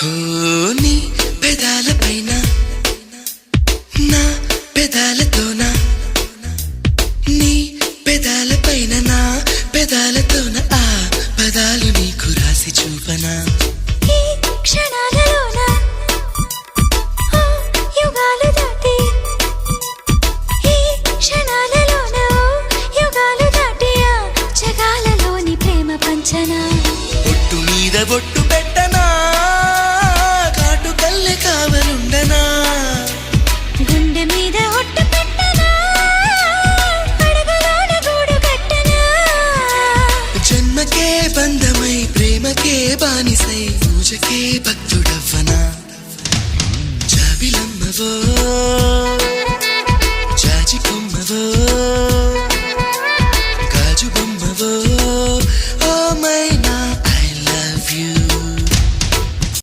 నీ పెదాలపైన నా పెదాలతోన నీ పెదాలపైన నా పెదాలతోన ఆ పదాలు నీకు రాసి చూపనా ఈ క్షణాలలోన యుగాలు దాటి ఈ క్షణాలలోన యుగాలు దాటి ఆ జగాలలోని ప్రేమ పంచనా బొట్టు మీద బొట్టు పెట్టనా కాటు కల్లె కావలుండనా గుండె మీద ఒట్టు పెట్టనా అడుగులోన గూడు కట్టనా జన్మకే బంధమై ప్రేమకే బానిసై పూజకే భక్తుడవ్వనా జాబిలమ్మవో జాజి కొమ్మవో